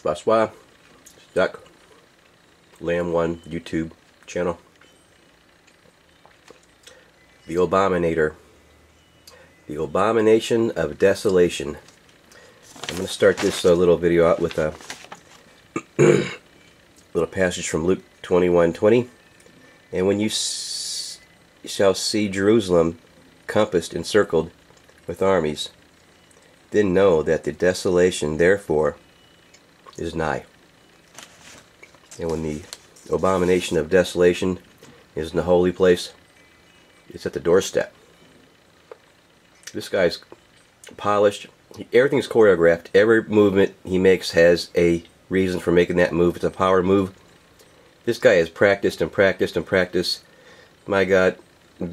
Baswa, Duck, Lamb One YouTube channel. The Obamanator. The Obamanation of Desolation. I'm going to start this little video out with a little passage from Luke 21:20. And when you shall see Jerusalem compassed, encircled with armies, then know that the desolation therefore is nigh. And when the abomination of desolation is in the holy place, it's at the doorstep. This guy's polished. Everything's choreographed. Every movement he makes has a reason for making that move. It's a power move. This guy has practiced and practiced and practiced. My God,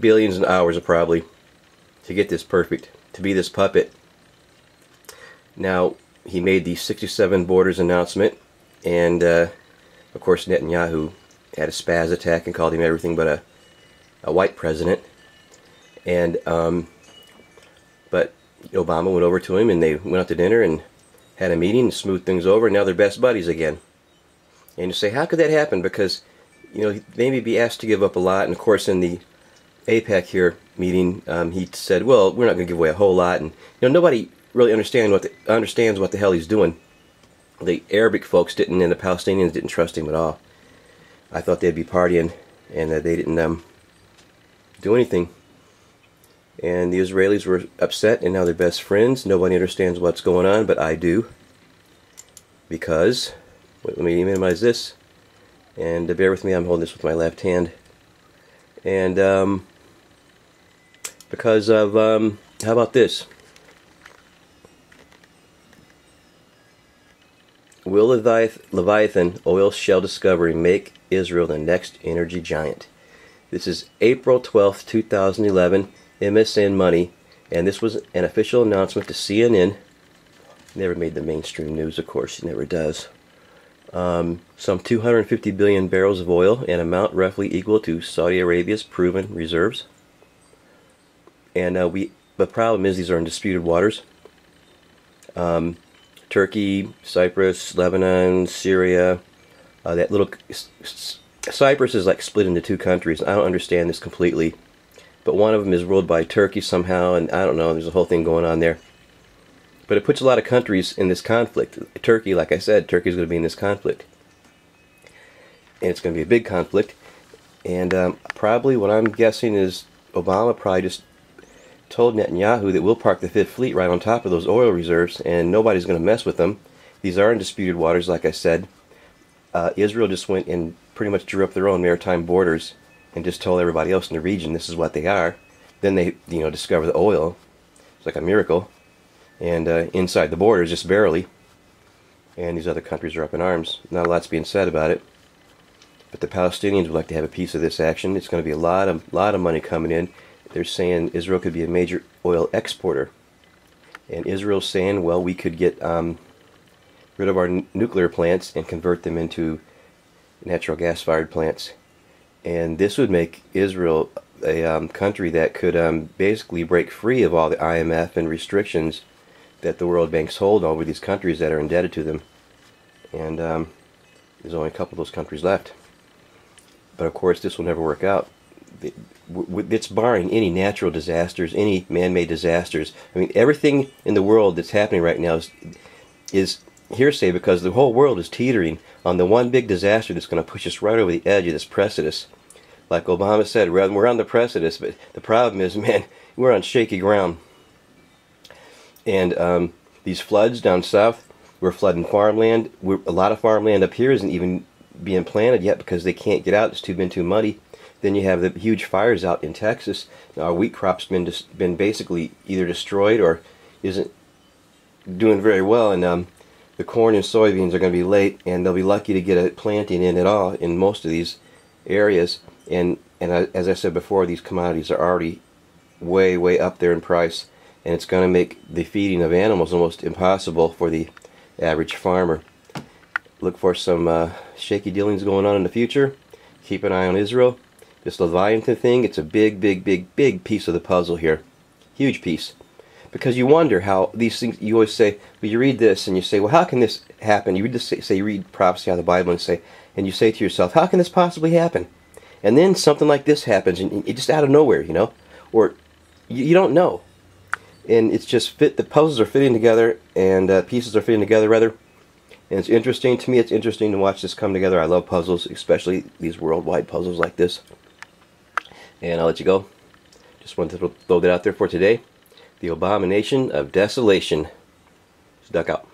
billions of hours probably to get this perfect, to be this puppet. Now, he made the 67 borders announcement, and of course Netanyahu had a spaz attack and called him everything but a white president. And but Obama went over to him, and they went out to dinner and had a meeting and smoothed things over, and now they're best buddies again. And you say, how could that happen? Because, you know, they may be asked to give up a lot, and of course in the APEC here meeting, he said, well, we're not going to give away a whole lot, and you know, nobody really understands what the hell he's doing. The Arabic folks didn't, and the Palestinians didn't trust him at all. I thought they'd be partying, and they didn't do anything. And the Israelis were upset, and now they're best friends. Nobody understands what's going on, but I do. Because, let me minimize this, and bear with me, I'm holding this with my left hand. And because of, how about this? Will Leviathan oil shell discovery make Israel the next energy giant? This is April 12th, 2011, MSN Money, and this was an official announcement to CNN. Never made the mainstream news, of course, it never does. Some 250 billion barrels of oil, an amount roughly equal to Saudi Arabia's proven reserves. And the problem is these are in disputed waters. Turkey, Cyprus, Lebanon, Syria. That little Cyprus is like split into two countries. I don't understand this completely, but one of them is ruled by Turkey somehow, and I don't know. There's a whole thing going on there. But it puts a lot of countries in this conflict. Turkey, like I said, Turkey is going to be in this conflict, and it's going to be a big conflict. And probably what I'm guessing is Obama probably just told Netanyahu that we'll park the Fifth Fleet right on top of those oil reserves, and nobody's going to mess with them. These are in disputed waters, like I said. Israel just went and pretty much drew up their own maritime borders and just told everybody else in the region this is what they are. Then they, you know, discover the oil. It's like a miracle. And inside the borders, just barely. And these other countries are up in arms. Not a lot's being said about it. But the Palestinians would like to have a piece of this action. It's going to be a lot of money coming in. They're saying Israel could be a major oil exporter. And Israel's saying, well, we could get rid of our nuclear plants and convert them into natural gas-fired plants. And this would make Israel a country that could basically break free of all the IMF and restrictions that the World Bank's hold over these countries that are indebted to them. And there's only a couple of those countries left. But of course, this will never work out. It's barring any natural disasters, any man-made disasters. I mean, everything in the world that's happening right now is hearsay, because the whole world is teetering on the one big disaster that's going to push us right over the edge of this precipice. Like Obama said, we're on the precipice, but the problem is, man, we're on shaky ground. And these floods down south, we're flooding farmland. A lot of farmland up here isn't even being planted yet because they can't get out. It's been too muddy. Then you have the huge fires out in Texas. Now, our wheat crop's been basically either destroyed or isn't doing very well, and the corn and soybeans are going to be late, and they'll be lucky to get a planting in at all in most of these areas. And as I said before, these commodities are already way up there in price, and it's going to make the feeding of animals almost impossible for the average farmer. Look for some shaky dealings going on in the future. Keep an eye on Israel. This Leviathan thing, it's a big piece of the puzzle here. Huge piece. because you wonder how these things, you always say, well, you read this and you say, well, how can this happen? You read this, say you read prophecy out of the Bible and you say to yourself, how can this possibly happen? And then something like this happens, and it just out of nowhere, you know, or you don't know, and it's just the puzzles are fitting together, and pieces are fitting together rather, and it's interesting to me. It's interesting to watch this come together. I love puzzles, especially these worldwide puzzles like this. And I'll let you go. Just wanted to throw that out there for today. The Obamanation of Desolation. Duck out.